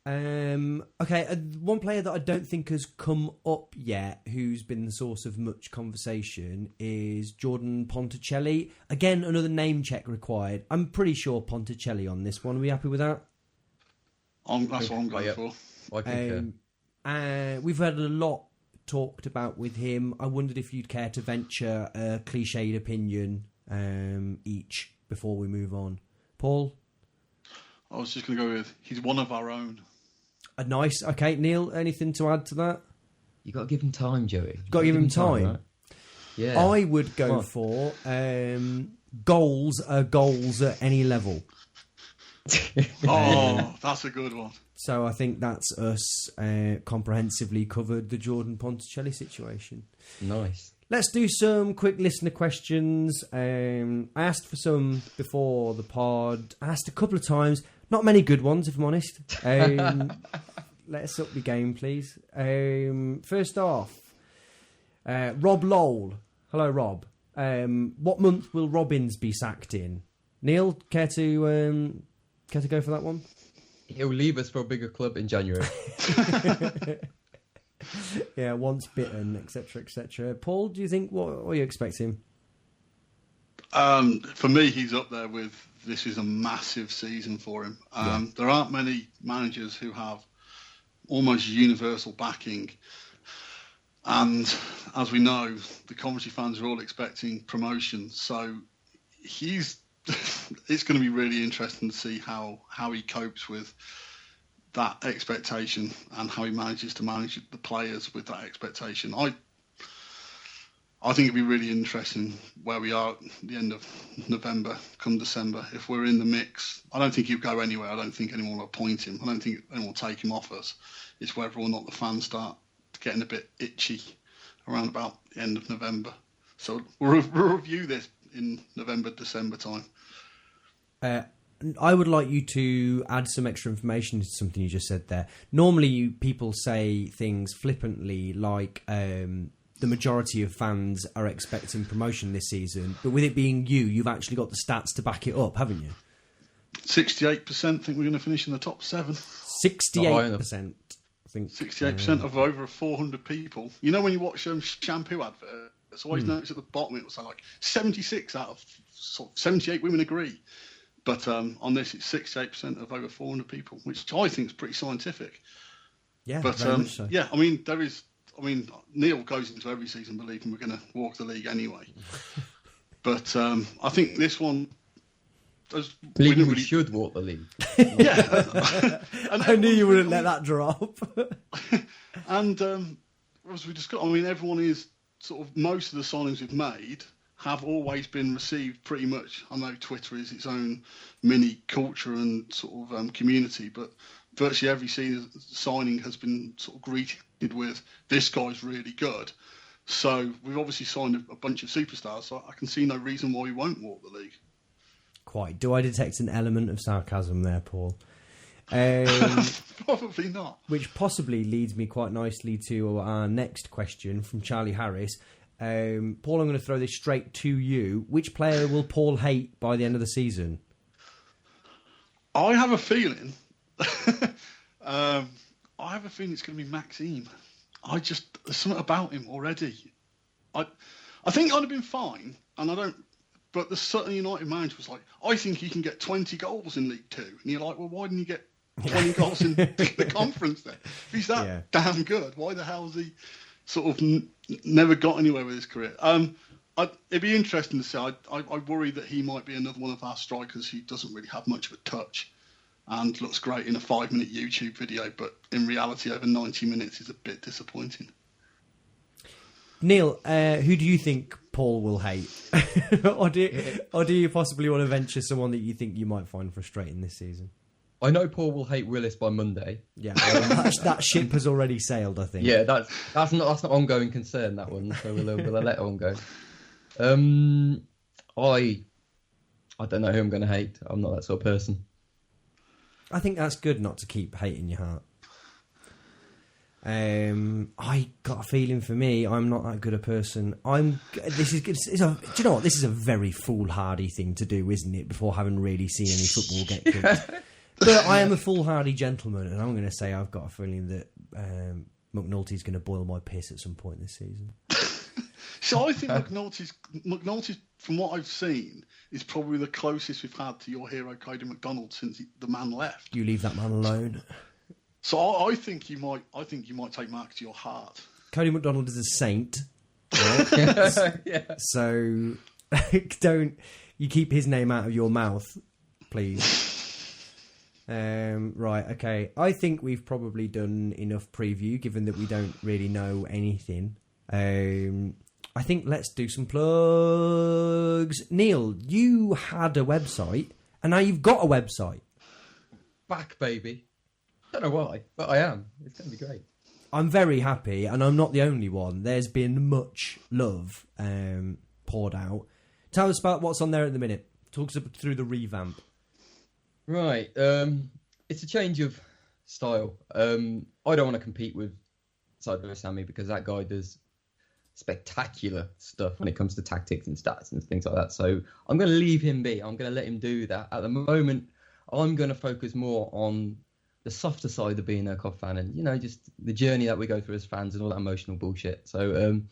Okay, one player that I don't think has come up yet, who's been the source of much conversation, is Jordan Ponticelli. Again, another name check required. I'm pretty sure Ponticelli on this one. Are we happy with that? That's what I'm going for. I concur. We've had a lot talked about with him. I wondered if you'd care to venture a cliched opinion each before we move on. Paul? I was just going to go with, he's one of our own. Nice. Okay, Neil, anything to add to that? You got to give him time, Joey. Got to give him time. Right? Yeah. I would go for goals are goals at any level. Oh, that's a good one. So I think that's us comprehensively covered the Jordan Ponticelli situation. Nice. Let's do some quick listener questions. I asked for some before the pod. I asked a couple of times. Not many good ones, if I'm honest. Let's up the game, please. First off, Rob Lowell. Hello, Rob. What month will Robbins be sacked in? Neil, care to go for that one? He'll leave us for a bigger club in January. Yeah, once bitten, etc., etc. Paul, do you think what are you expecting? For me, he's up there with this is a massive season for him. There aren't many managers who have almost universal backing. And as we know, the Coventry fans are all expecting promotion. So it's going to be really interesting to see how he copes with that expectation and how he manages to manage the players with that expectation. I think it'd be really interesting where we are at the end of November, come December. If we're in the mix, I don't think he'll go anywhere. I don't think anyone will appoint him. I don't think anyone will take him off us. It's whether or not the fans start getting a bit itchy around about the end of November. So we'll review this in November, December time. I would like you to add some extra information to something you just said there. Normally, people say things flippantly like... the majority of fans are expecting promotion this season, but with it being you've actually got the stats to back it up, haven't you? 68% think we're going to finish in the top 7. 68%. I think 68% of over 400 people. You know when you watch shampoo adverts, it's always noticed at the bottom it will say like 76 out of 78 women agree. But on this, it's 68% of over 400 people, which I think is pretty scientific. Yeah, but very much so. yeah, Neil goes into every season believing we're going to walk the league anyway. But I think this one... Believing we should walk the league. Yeah. And I knew you wouldn't let that drop. And as we discussed, everyone is sort of... Most of the signings we've made have always been received pretty much. I know Twitter is its own mini culture and sort of community, but virtually every signing has been sort of greeted with, this guy's really good. So we've obviously signed a bunch of superstars, so I can see no reason why we won't walk the league. Quite. Do I detect an element of sarcasm there, Paul? Probably not. Which possibly leads me quite nicely to our next question from Charlie Harris. Paul, I'm going to throw this straight to you. Which player will Paul hate by the end of the season? I have a feeling... I have a feeling it's going to be Maxime. There's something about him already. I think I'd have been fine, but the Sutton United manager was like, I think he can get 20 goals in League 2. And you're like, well, why didn't you get 20 goals in the conference then? If he's that damn good, why the hell has he sort of never got anywhere with his career? It'd be interesting to see. I worry that he might be another one of our strikers who doesn't really have much of a touch and looks great in a 5-minute YouTube video, but in reality, over 90 minutes is a bit disappointing. Neil, who do you think Paul will hate? or do you possibly want to venture someone that you think you might find frustrating this season? I know Paul will hate Willis by Monday. Yeah, that ship has already sailed, I think. Yeah, that's not ongoing concern, that one, so we'll let that one go. I don't know who I'm going to hate. I'm not that sort of person. I think that's good not to keep hating your heart. I got a feeling for me, I'm not that good a person. Do you know what? This is a very foolhardy thing to do, isn't it? Before having really seen any football get good. But I am a foolhardy gentleman, and I'm going to say I've got a feeling that McNulty's going to boil my piss at some point this season. So I think McNulty's, from what I've seen, is probably the closest we've had to your hero Cody McDonald since the man left. You leave that man alone. So I think you might take Mark to your heart. Cody McDonald is a saint. Right? Yeah. So don't you keep his name out of your mouth, please. Right, okay. I think we've probably done enough preview, given that we don't really know anything. I think let's do some plugs. Neil, you had a website, and now you've got a website. Back, baby. I don't know why, but I am. It's going to be great. I'm very happy, and I'm not the only one. There's been much love poured out. Tell us about what's on there at the minute. Talk us through the revamp. Right. It's a change of style. I don't want to compete with Sideways Sammy because that guy does spectacular stuff when it comes to tactics and stats and things like that. So I'm going to leave him be. I'm going to let him do that. At the moment, I'm going to focus more on the softer side of being a Cov fan and, you know, just the journey that we go through as fans and all that emotional bullshit. So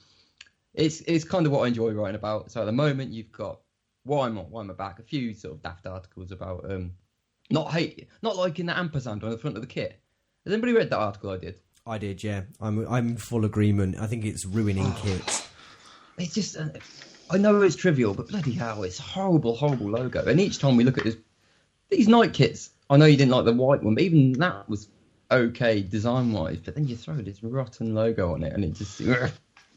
it's kind of what I enjoy writing about. So at the moment, you've got why am I back? A few sort of daft articles about not liking the ampersand on the front of the kit. Has anybody read that article I did? I did, yeah. I'm in full agreement. I think it's ruining kits. It's just, I know it's trivial, but bloody hell, it's a horrible, horrible logo. And each time we look at these night kits, I know you didn't like the white one, but even that was okay design-wise. But then you throw this rotten logo on it, and it just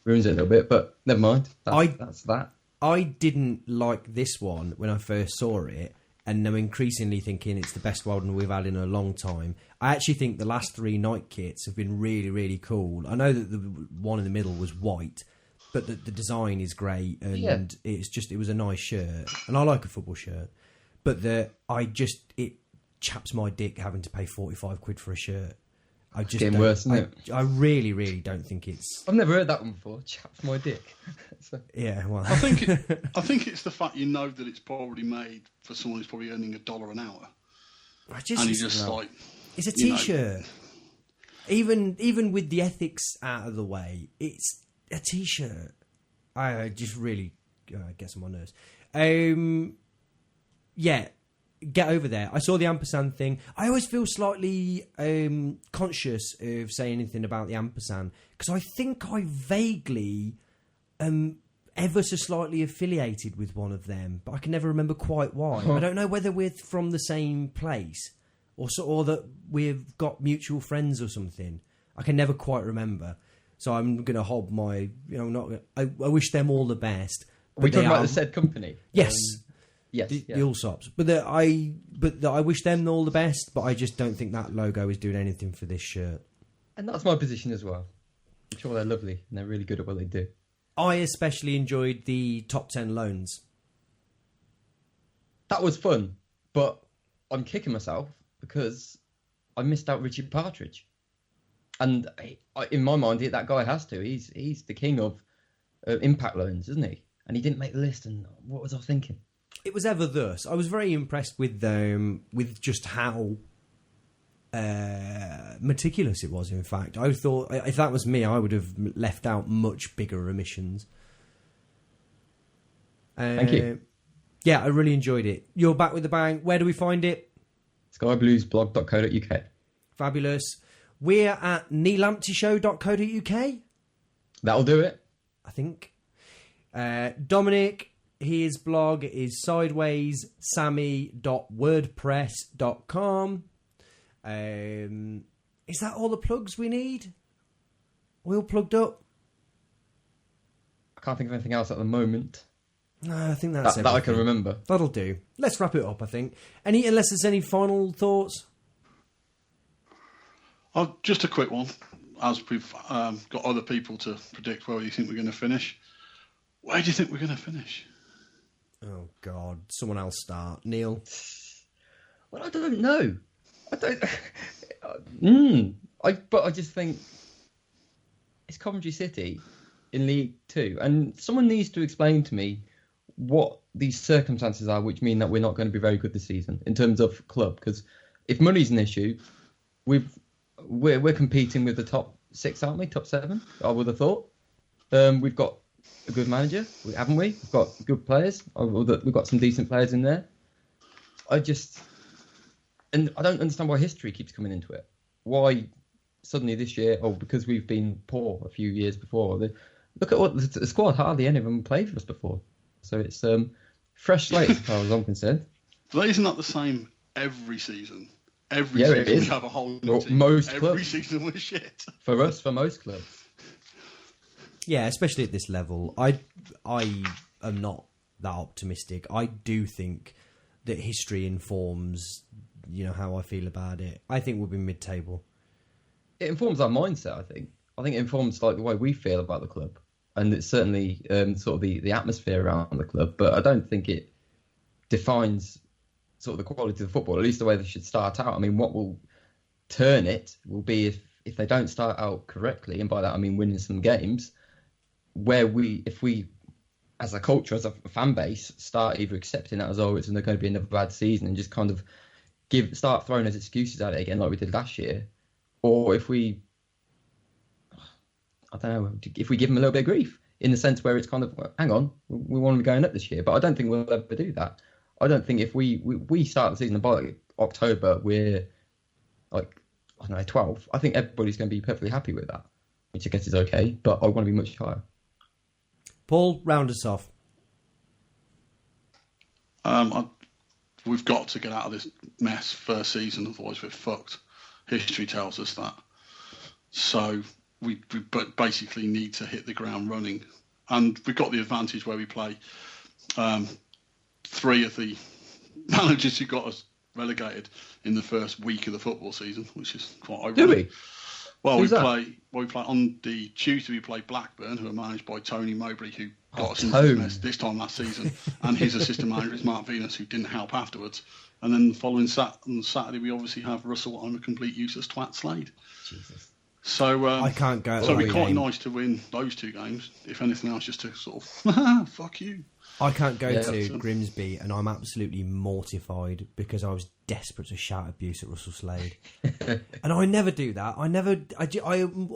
ruins it a little bit. But never mind. That's that. I didn't like this one when I first saw it, and I'm increasingly thinking it's the best one we've had in a long time. I actually think the last 3 night kits have been really, really cool. I know that the one in the middle was white, but the design is great, and it was a nice shirt, and I like a football shirt. But it chaps my dick having to pay 45 quid for a shirt. It's getting worse, isn't it? I really, really don't think it's. I've never heard that one before. Chaps my dick. Yeah, well, I think it's the fact that it's probably made for someone who's probably earning $1 an hour, and he's just like, it's a t-shirt. Even with the ethics out of the way, it's a t-shirt. I just really gets on my nerves. Yeah, get over there. I saw the ampersand thing. I always feel slightly conscious of saying anything about the ampersand because I think I vaguely ever so slightly affiliated with one of them, but I can never remember quite why. I don't know whether we're from the same place or that we've got mutual friends or something. I can never quite remember. So I'm going to hold my, I wish them all the best. Are we talking about the said company? Yes. Yes. The Allsops. But I wish them all the best, but I just don't think that logo is doing anything for this shirt. And that's my position as well. I'm sure they're lovely and they're really good at what they do. I especially enjoyed the top 10 loans. That was fun, but I'm kicking myself because I missed out Richard Partridge. And in my mind, that guy has to. He's the king of impact loans, isn't he? And he didn't make the list. And what was I thinking? It was ever thus. I was very impressed with just how meticulous it was. In fact, I thought if that was me, I would have left out much bigger omissions. Thank you. Yeah, I really enjoyed it. You're back with the bang. Where do we find it? SkyBluesBlog.co.uk. Fabulous. We're at neelamptyshow.co.uk. That'll do it. I think. Dominic, his blog is sidewayssammy.wordpress.com. Is that all the plugs we need? We all plugged up? I can't think of anything else at the moment. No, I think that's that I can remember. That'll do. Let's wrap it up, I think. Unless there's any final thoughts? Just a quick one, as we've got other people to predict where you think we're going to finish. Where do you think we're going to finish? Oh, God. Someone else start. Neil? Well, I don't know. But I just think it's Coventry City in League 2. And someone needs to explain to me what these circumstances are which mean that we're not going to be very good this season in terms of club. Because if money's an issue, we're competing with the top 6, aren't we? Top 7, I would have thought. We've got a good manager, haven't we? We've got good players. We've got some decent players in there. And I don't understand why history keeps coming into it. Why suddenly this year? Oh, because we've been poor a few years before. Look at what the squad, hardly any of them played for us before. So it's fresh slate as far as I'm concerned. But isn't that the same every season? Every season we have a whole new team. Every season we're shit. For us, for most clubs. Yeah, especially at this level. I am not that optimistic. I do think that history informs, how I feel about it. I think we'll be mid-table. It informs our mindset, I think. I think it informs the way we feel about the club. And it's certainly sort of the atmosphere around the club. But I don't think it defines sort of the quality of the football, at least the way they should start out. I mean, what will turn it will be if they don't start out correctly, and by that I mean winning some games, if we as a culture, as a fan base, start either accepting that as it's going to be another bad season and just kind of start throwing those excuses at it again like we did last year, or if we give them a little bit of grief. in the sense where it's kind of, hang on, we want to be going up this year. But I don't think we'll ever do that. I don't think if we start the season by October, we're like, I don't know, 12. I think everybody's going to be perfectly happy with that, which I guess is okay. But I want to be much higher. Paul, round us off. We've got to get out of this mess first season, otherwise we're fucked. History tells us that. So we basically need to hit the ground running. And we've got the advantage where we play 3 of the managers who got us relegated in the first week of the football season, which is quite ironic. Do we? Well, we play on the Tuesday. We play Blackburn, who are managed by Tony Mowbray, who got us into the mess this time last season, and his assistant manager is Mark Venus, who didn't help afterwards. And then the following on Saturday, we obviously have Russell. I'm a complete useless twat Slade. Jesus. So I can't go. So it'd be quite nice to win those 2 games. If anything else, just to sort of fuck you. I can't go to Grimsby, and I'm absolutely mortified because I was desperate to shout abuse at Russell Slade. And I never do that. I'm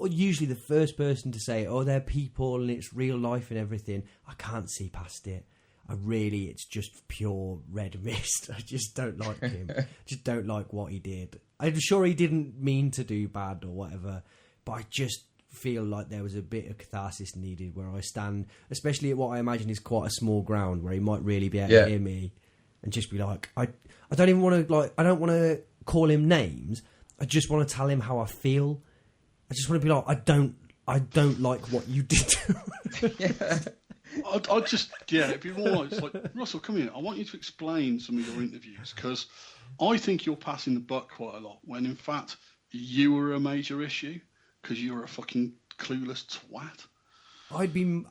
usually the first person to say, oh, they're people and it's real life and everything. I can't see past it. It's just pure red mist. I just don't like him. Just don't like what he did. I'm sure he didn't mean to do bad or whatever, but I just feel like there was a bit of catharsis needed where I stand, especially at what I imagine is quite a small ground where he might really be able to hear me and just be like, I don't even want to, I don't want to call him names. I just want to tell him how I feel. I just want to be like, I don't like what you did. I'd just, it'd be more like, it's like, Russell, come here. I want you to explain some of your interviews, because I think you're passing the buck quite a lot, when in fact you were a major issue, because you were a fucking clueless twat. I'd be,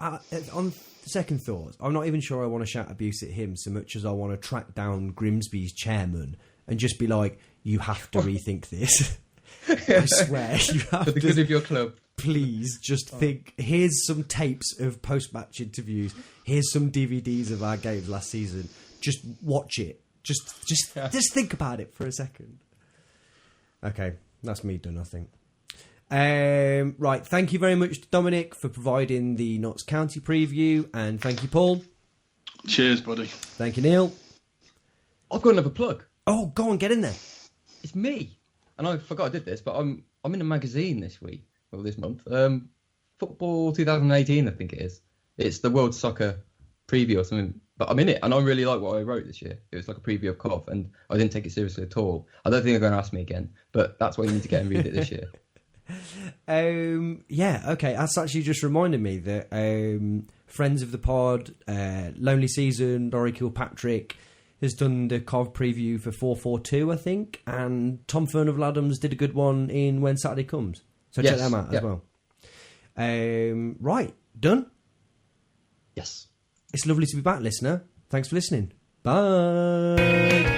on second thoughts, I'm not even sure I want to shout abuse at him so much as I want to track down Grimsby's chairman and just be like, you have to rethink this. I swear, you have For the good of your club. Please just think, here's some tapes of post-match interviews. Here's some DVDs of our games last season. Just watch it. Just think about it for a second. Okay, that's me done, I think. Right, thank you very much to Dominic for providing the Notts County preview, and thank you, Paul. Cheers, buddy. Thank you, Neil. I've got another plug. Oh, go on, get in there. It's me. And I forgot I did this, but I'm in a magazine this week. Well, this month. Football 2018, I think it is. It's the World Soccer preview or something. But I'm in it, and I really like what I wrote this year. It was like a preview of Cov, and I didn't take it seriously at all. I don't think they're going to ask me again, but that's why you need to get and read it this year. Okay. That's actually just reminded me that friends of the pod, Lonely Season, Laurie Kilpatrick has done the Cov preview for 442, I think, and Tom Furnival Adams did a good one in When Saturday Comes. So check them out as well. Right, done? Yes. It's lovely to be back, listener. Thanks for listening. Bye.